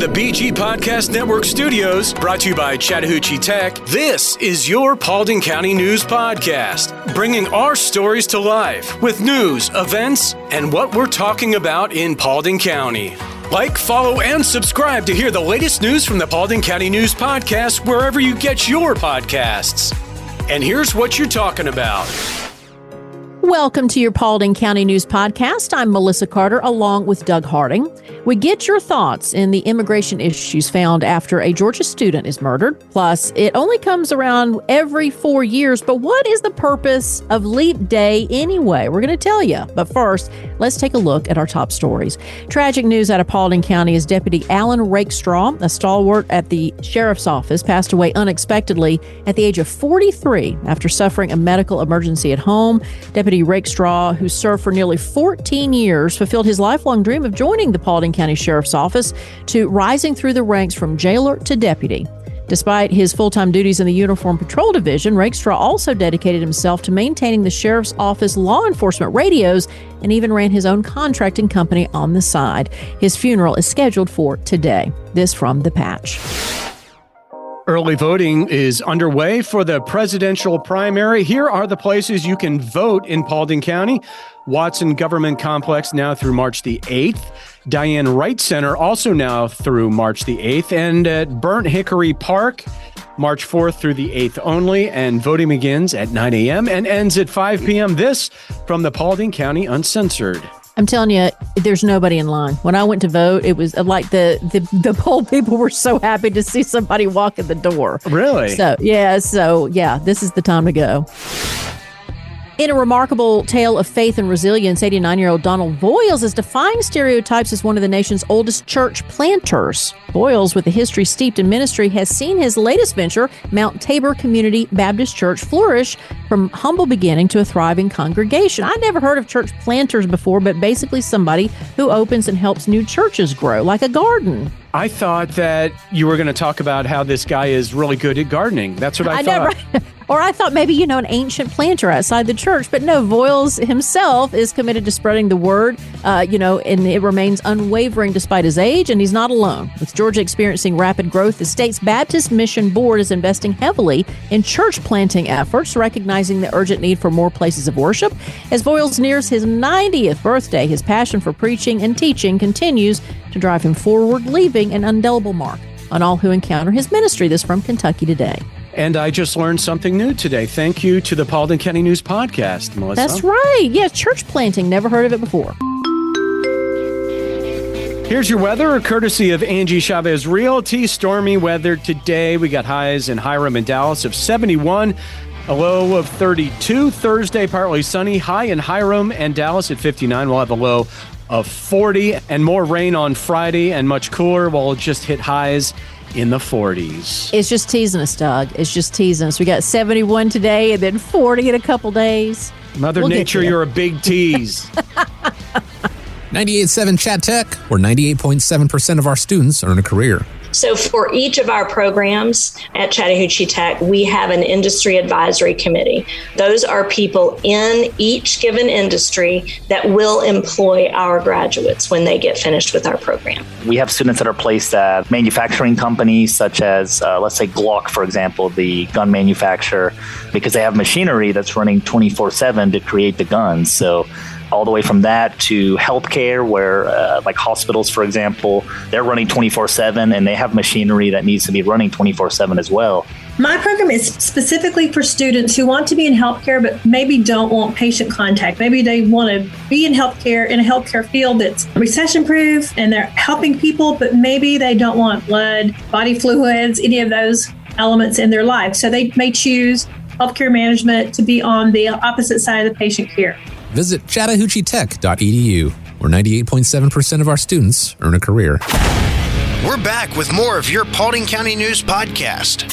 the BG Podcast Network studios, brought to you by Chattahoochee Tech, this is your Paulding County News Podcast, bringing our stories to life with news, events, and what we're talking about in Paulding County. Like, follow, and subscribe to hear the latest news from the Paulding County News Podcast wherever you get your podcasts. And here's what you're talking about. Welcome to your Paulding County News Podcast. I'm Melissa Carter, along with Doug Harding. We get your thoughts in the immigration issues found after a Georgia student is murdered. Plus, it only comes around every 4 years, but what is the purpose of Leap Day anyway? We're going to tell you. But first, let's take a look at our top stories. Tragic news out of Paulding County is Deputy Allen Rakestraw, a stalwart at the sheriff's office, passed away unexpectedly at the age of 43 after suffering a medical emergency at home. Deputy Rakestraw, who served for nearly 14 years, fulfilled his lifelong dream of joining the Paulding County Sheriff's Office to rising through the ranks from jailer to deputy. Despite his full-time duties in the Uniform Patrol Division, Rakestraw also dedicated himself to maintaining the Sheriff's Office law enforcement radios and even ran his own contracting company on the side. His funeral is scheduled for today. This from The Patch. Early voting is underway for the presidential primary. Here are the places you can vote in Paulding County. Watson Government Complex now through March the 8th. Diane Wright Center also now through March the 8th. And at Burnt Hickory Park, March 4th through the 8th only. And voting begins at 9 a.m. and ends at 5 p.m. This from the Paulding County Uncensored. I'm telling you, there's nobody in line. When I went to vote, it was like the poll people were so happy to see somebody walk in the door. Really? So this is the time to go. In a remarkable tale of faith and resilience, 89-year-old Donald Voiles is defying stereotypes as one of the nation's oldest church planters. Voiles, with a history steeped in ministry, has seen his latest venture, Mount Tabor Community Baptist Church, flourish from humble beginning to a thriving congregation. I'd never heard of church planters before, but basically somebody who opens and helps new churches grow, like a garden. I thought that you were going to talk about how this guy is really good at gardening. That's what I thought. Or I thought maybe, an ancient planter outside the church. But no, Voiles himself is committed to spreading the word, and it remains unwavering despite his age, and he's not alone. With Georgia experiencing rapid growth, the state's Baptist Mission Board is investing heavily in church planting efforts, recognizing the urgent need for more places of worship. As Voiles nears his 90th birthday, his passion for preaching and teaching continues to drive him forward, leaving an indelible mark on all who encounter his ministry. This from Kentucky Today. And I just learned something new today. Thank you to the Paulding County News Podcast, Melissa. That's right. Yeah, church planting. Never heard of it before. Here's your weather, courtesy of Angie Chavez Realty. Stormy weather today. We got highs in Hiram and Dallas of 71, a low of 32. Thursday, partly sunny. High in Hiram and Dallas at 59. We'll have a low of 40, and more rain on Friday and much cooler. We'll just hit highs in the 40s. It's just teasing us, Doug. It's just teasing us. We got 71 today and then 40 in a couple days. Mother Nature, you're a big tease. 98.7 Chat Tech, where 98.7% of our students earn a career. So for each of our programs at Chattahoochee Tech, we have an industry advisory committee. Those are people in each given industry that will employ our graduates when they get finished with our program. We have students that are placed at manufacturing companies such as, let's say Glock, for example, the gun manufacturer, because they have machinery that's running 24/7 to create the guns. So all the way from that to healthcare, where like hospitals, for example, they're running 24/7 and they have machinery that needs to be running 24/7 as well. My program is specifically for students who want to be in healthcare, but maybe don't want patient contact. Maybe they want to be in healthcare, in a healthcare field that's recession-proof and they're helping people, but maybe they don't want blood, body fluids, any of those elements in their life. So they may choose healthcare management to be on the opposite side of the patient care. Visit chattahoocheetech.edu, where 98.7% of our students earn a career. We're back with more of your Paulding County News Podcast.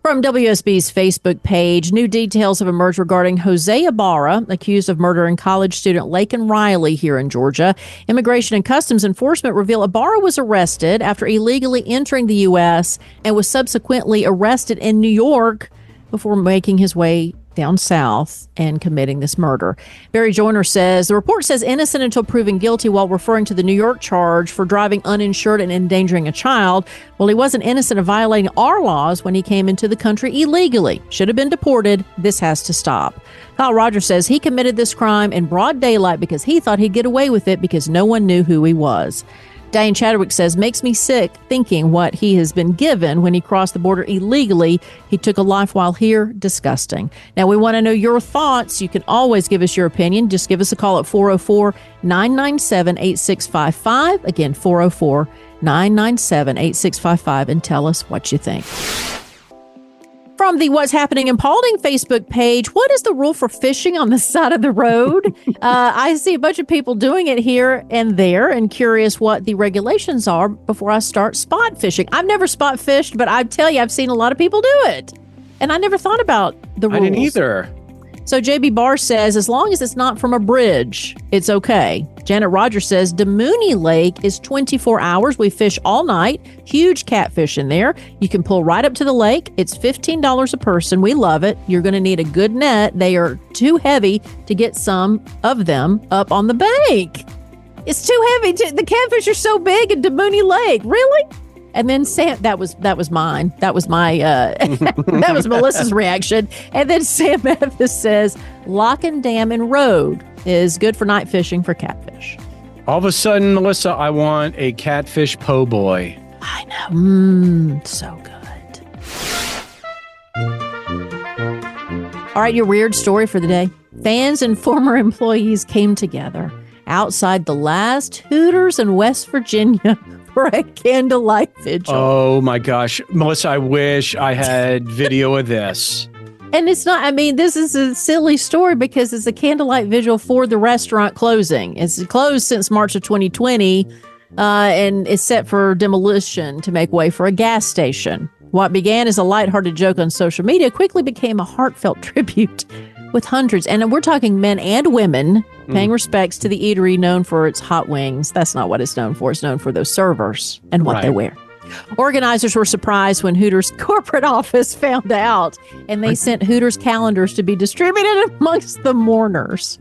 From WSB's Facebook page, new details have emerged regarding Jose Ibarra, accused of murdering college student Laken Riley here in Georgia. Immigration and Customs Enforcement reveal Ibarra was arrested after illegally entering the U.S. and was subsequently arrested in New York before making his way down south and committing this murder. Barry Joyner says, the report says innocent until proven guilty while referring to the New York charge for driving uninsured and endangering a child. Well, he wasn't innocent of violating our laws when he came into the country illegally. Should have been deported. This has to stop. Kyle Rogers says he committed this crime in broad daylight because he thought he'd get away with it because no one knew who he was. Diane Chadwick says, makes me sick thinking what he has been given when he crossed the border illegally. He took a life while here. Disgusting. Now, we want to know your thoughts. You can always give us your opinion. Just give us a call at 404-997-8655. Again, 404-997-8655 and tell us what you think. From the What's Happening in Paulding Facebook page, what is the rule for fishing on the side of the road? I see a bunch of people doing it here and there and curious what the regulations are before I start spot fishing. I've never spot fished, but I tell you, I've seen a lot of people do it. And I never thought about the rules. I didn't either. So JB Barr says, as long as it's not from a bridge, it's okay. Janet Rogers says, Demooney Lake is 24 hours. We fish all night. Huge catfish in there. You can pull right up to the lake. It's $15 a person. We love it. You're going to need a good net. They are too heavy to get some of them up on the bank. It's too heavy. The catfish are so big in Demooney Lake. Really? And then Sam, that was mine. That was my, that was Melissa's reaction. And then Sam Memphis says, Laken Dam and Road is good for night fishing for catfish. All of a sudden, Melissa, I want a catfish po' boy. I know. So good. All right, your weird story for the day. Fans and former employees came together outside the last Hooters in West Virginia for a candlelight vigil. Oh my gosh. Melissa, I wish I had video of this. And it's not, I mean, this is a silly story because it's a candlelight vigil for the restaurant closing. It's closed since March of 2020 and it's set for demolition to make way for a gas station. What began as a lighthearted joke on social media quickly became a heartfelt tribute with hundreds, and we're talking men and women, paying respects to the eatery known for its hot wings. That's not what it's known for. It's known for those servers and what they wear. Organizers were surprised when Hooters corporate office found out, and they sent Hooters calendars to be distributed amongst the mourners.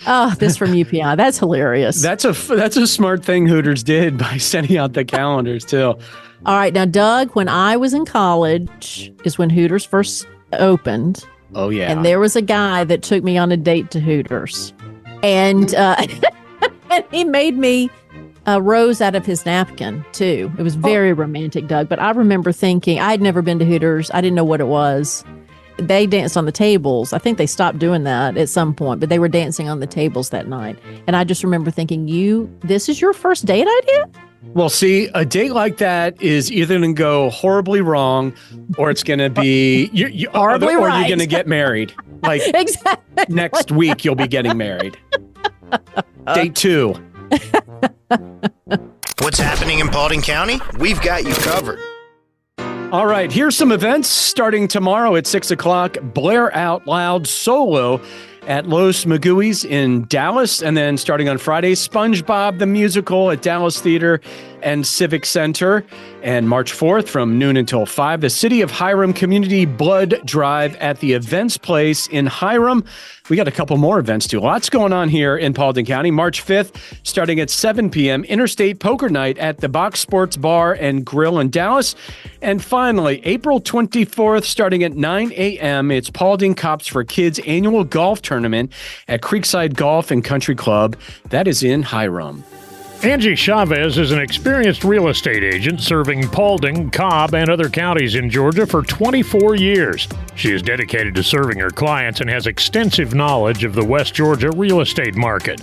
Oh, this from UPI. That's hilarious. That's a smart thing Hooters did by sending out the calendars too. All right. Now, Doug, when I was in college is when Hooters first opened. Oh, yeah. And there was a guy that took me on a date to Hooters. And, and he made me a rose out of his napkin, too. It was very romantic, Doug. But I remember thinking, I had never been to Hooters. I didn't know what it was. They danced on the tables. I think they stopped doing that at some point, but they were dancing on the tables that night. And I just remember thinking, this is your first date idea? Well, see, a date like that is either going to go horribly wrong or it's going to be horribly or right. you're going to get married. Like exactly. Next week, you'll be getting married. Date 2. What's happening in Paulding County? We've got you covered. All right, here's some events starting tomorrow at 6 o'clock. Blair Out Loud solo at Los Magooies in Dallas. And then starting on Friday, SpongeBob the Musical at Dallas Theater and Civic Center. And March 4th from noon until 5, the City of Hiram Community Blood Drive at the Events Place in Hiram. We got a couple more events too. Lots going on here in Paulding County. March 5th, starting at 7 p.m., Interstate Poker Night at the Box Sports Bar and Grill in Dallas. And finally, April 24th, starting at 9 a.m., it's Paulding Cops for Kids annual golf tournament at Creekside Golf and Country Club. That is in Hiram. Angie Chavez is an experienced real estate agent serving Paulding, Cobb, and other counties in Georgia for 24 years. She is dedicated to serving her clients and has extensive knowledge of the West Georgia real estate market.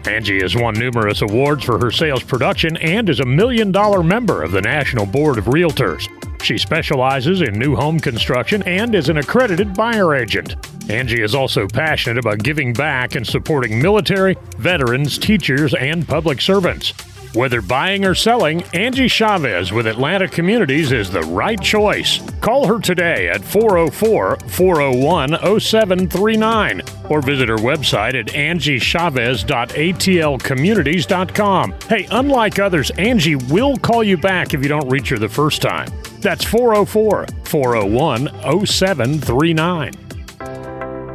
Angie has won numerous awards for her sales production and is a $1 million member of the National Board of Realtors. She specializes in new home construction and is an accredited buyer agent. Angie is also passionate about giving back and supporting military, veterans, teachers, and public servants. Whether buying or selling, Angie Chavez with Atlanta Communities is the right choice. Call her today at 404-401-0739 or visit her website at angiechavez.atlcommunities.com. Hey, unlike others, Angie will call you back if you don't reach her the first time. That's 404-401-0739.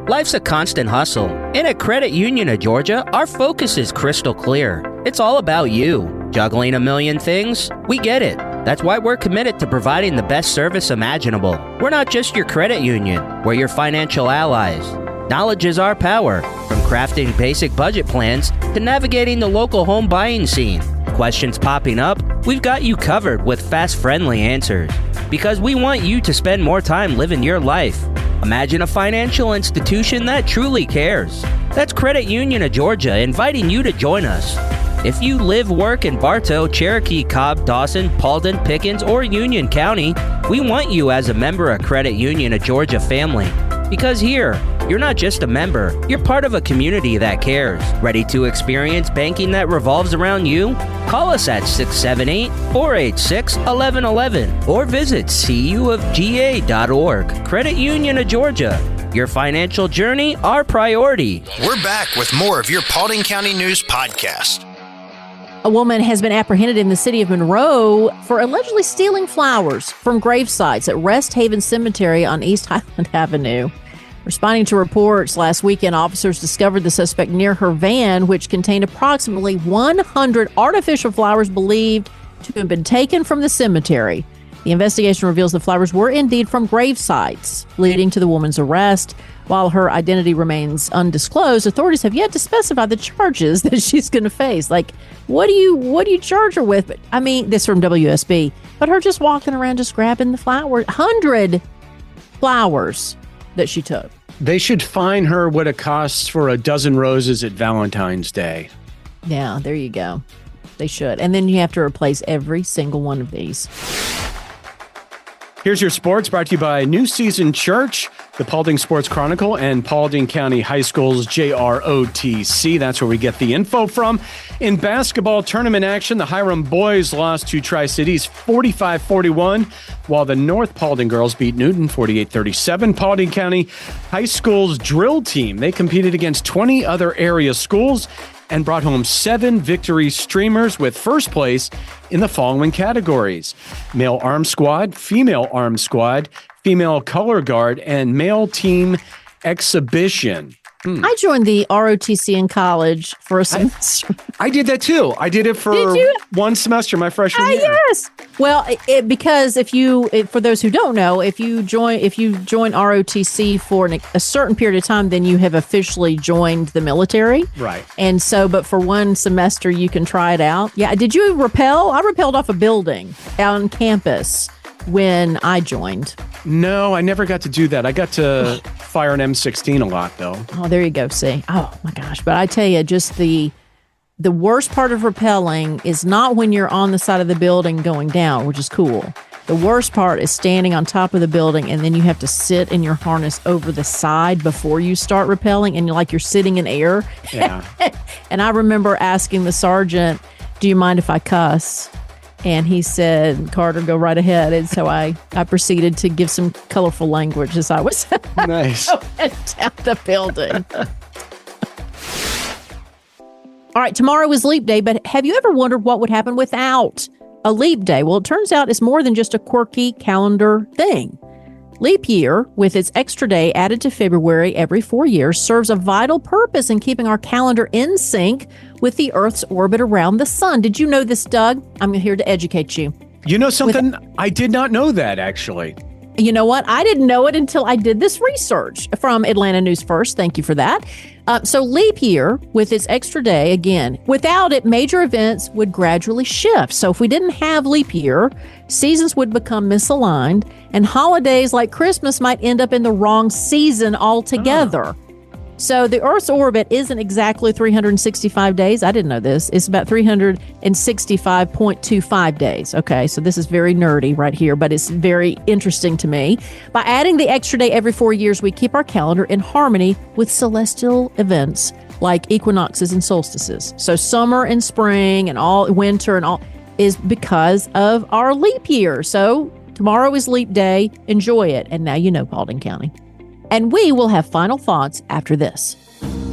Life's a constant hustle, and at Credit Union of Georgia, our focus is crystal clear. It's all about you. Juggling a million things? We get it. That's why we're committed to providing the best service imaginable. We're not just your credit union, we're your financial allies. Knowledge is our power, from crafting basic budget plans to navigating the local home buying scene. Questions popping up? We've got you covered with fast, friendly answers. Because we want you to spend more time living your life. Imagine a financial institution that truly cares. That's Credit Union of Georgia inviting you to join us. If you live, work in Bartow, Cherokee, Cobb, Dawson, Paulding, Pickens, or Union County, we want you as a member of Credit Union of Georgia family. Because here, you're not just a member, you're part of a community that cares. Ready to experience banking that revolves around you? Call us at 678-486-1111 or visit cuofga.org. Credit Union of Georgia. Your financial journey, our priority. We're back with more of your Paulding County News podcast. A woman has been apprehended in the city of Monroe for allegedly stealing flowers from grave sites at Rest Haven Cemetery on East Highland Avenue. Responding to reports last weekend, officers discovered the suspect near her van, which contained approximately 100 artificial flowers believed to have been taken from the cemetery. The investigation reveals the flowers were indeed from grave sites, leading to the woman's arrest. While her identity remains undisclosed, authorities have yet to specify the charges that she's going to face. Like, what do you charge her with? But I mean, this from WSB. But her just walking around, just grabbing the flowers, 100 flowers that she took. They should fine her what it costs for a dozen roses at Valentine's Day. Yeah, there you go. They should. And then you have to replace every single one of these. Here's your sports, brought to you by New Season Church, the Paulding Sports Chronicle, and Paulding County High School's JROTC. That's where we get the info from. In basketball tournament action, the Hiram boys lost to Tri-Cities 45-41, while the North Paulding girls beat Newton 48-37. Paulding County High School's drill team, they competed against 20 other area schools and brought home 7 victory streamers, with first place in the following categories: male arm squad, female arm squad, female color guard, and male team exhibition. I joined the ROTC in college for a semester. I did that too. I did it for one semester my freshman year. Yes. Well, because for those who don't know, if you join ROTC for a certain period of time, then you have officially joined the military. Right. And so, but for one semester, you can try it out. Yeah. Did you rappel? I rappelled off a building on campus when I joined. No, I never got to do that. I got to fire an M16 a lot, though. Oh, there you go. See? Oh, my gosh. But I tell you, just the worst part of rappelling is not when you're on the side of the building going down, which is cool. The worst part is standing on top of the building, and then you have to sit in your harness over the side before you start rappelling, and you're sitting in air. Yeah. And I remember asking the sergeant, "Do you mind if I cuss?" And he said, "Carter, go right ahead." And so I proceeded to give some colorful language as I was nice going down the building. All right, tomorrow is Leap Day, but have you ever wondered what would happen without a Leap Day? Well, it turns out it's more than just a quirky calendar thing. Leap year, with its extra day added to February every 4 years, serves a vital purpose in keeping our calendar in sync with the Earth's orbit around the sun. Did you know this, Doug? I'm here to educate you. You know something? I did not know that, actually. You know what? I didn't know it until I did this research from Atlanta News First. Thank you for that. So leap year, with its extra day, again, without it, major events would gradually shift. So if we didn't have leap year, seasons would become misaligned, and holidays like Christmas might end up in the wrong season altogether. So the Earth's orbit isn't exactly 365 days. I didn't know this. It's about 365.25 days. Okay, so this is very nerdy right here, but it's very interesting to me. By adding the extra day every 4 years, we keep our calendar in harmony with celestial events like equinoxes and solstices. So summer and spring and all winter and all is because of our leap year. So tomorrow is leap day. Enjoy it. And now you know Paulding County. And we will have final thoughts after this.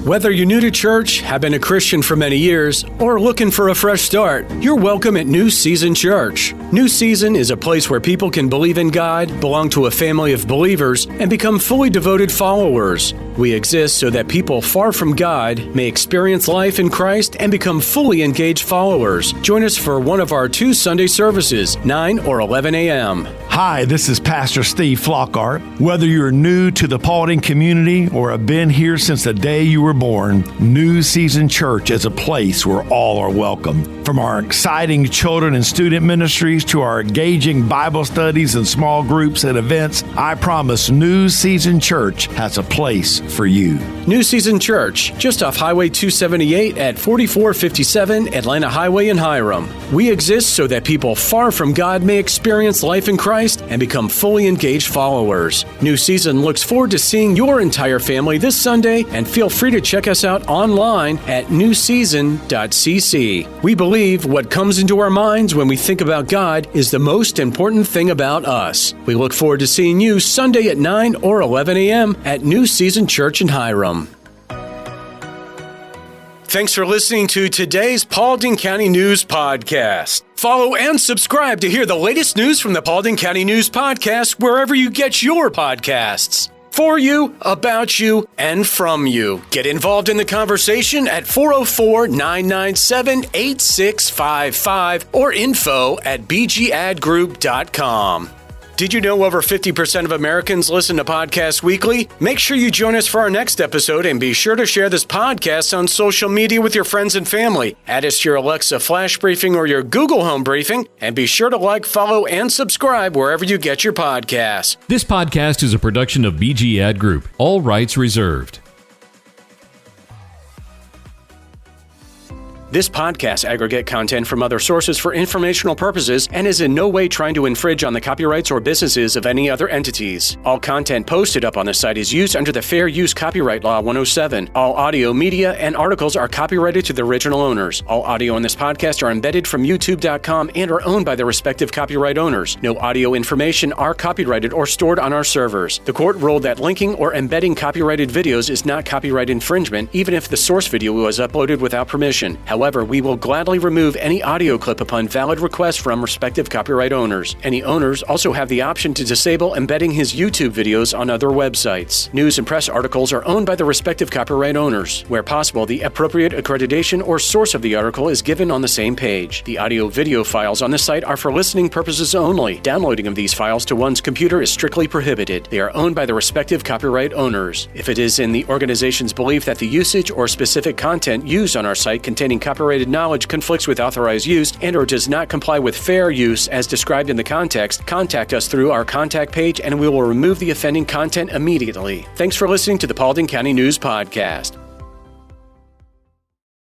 Whether you're new to church, have been a Christian for many years, or looking for a fresh start, you're welcome at New Season Church. New Season is a place where people can believe in God, belong to a family of believers, and become fully devoted followers. We exist so that people far from God may experience life in Christ and become fully engaged followers. Join us for one of our 2 Sunday services, 9 or 11 a.m. Hi, this is Pastor Steve Flockhart. Whether you're new to the Paulding community or have been here since the day you were born, New Season Church is a place where all are welcome. From our exciting children and student ministries to our engaging Bible studies and small groups and events, I promise New Season Church has a place for you. New Season Church, just off Highway 278 at 4457 Atlanta Highway in Hiram. We exist so that people far from God may experience life in Christ and become fully engaged followers. New Season looks forward to seeing your entire family this Sunday, and feel free to check us out online at newseason.cc. We believe what comes into our minds when we think about God is the most important thing about us. We look forward to seeing you Sunday at 9 or 11 a.m. at New Season Church in Hiram. Thanks for listening to today's Paulding County News Podcast. Follow and subscribe to hear the latest news from the Paulding County News Podcast wherever you get your podcasts. For you, about you, and from you. Get involved in the conversation at 404-997-8655 or info@bgadgroup.com. Did you know over 50% of Americans listen to podcasts weekly? Make sure you join us for our next episode, and be sure to share this podcast on social media with your friends and family. Add us to your Alexa Flash Briefing or your Google Home Briefing, and be sure to like, follow, and subscribe wherever you get your podcasts. This podcast is a production of BG Ad Group. All rights reserved. This podcast aggregate content from other sources for informational purposes and is in no way trying to infringe on the copyrights or businesses of any other entities. All content posted up on the site is used under the Fair Use Copyright Law 107. All audio, media, and articles are copyrighted to the original owners. All audio in this podcast are embedded from YouTube.com and are owned by their respective copyright owners. No audio information are copyrighted or stored on our servers. The court ruled that linking or embedding copyrighted videos is not copyright infringement, even if the source video was uploaded without permission. However, we will gladly remove any audio clip upon valid request from respective copyright owners. Any owners also have the option to disable embedding his YouTube videos on other websites. News and press articles are owned by the respective copyright owners. Where possible, the appropriate accreditation or source of the article is given on the same page. The audio-video files on this site are for listening purposes only. Downloading of these files to one's computer is strictly prohibited. They are owned by the respective copyright owners. If it is in the organization's belief that the usage or specific content used on our site containing copyrighted knowledge conflicts with authorized use and or does not comply with fair use as described in the context, contact us through our contact page and we will remove the offending content immediately. Thanks for listening to the Paulding County News Podcast.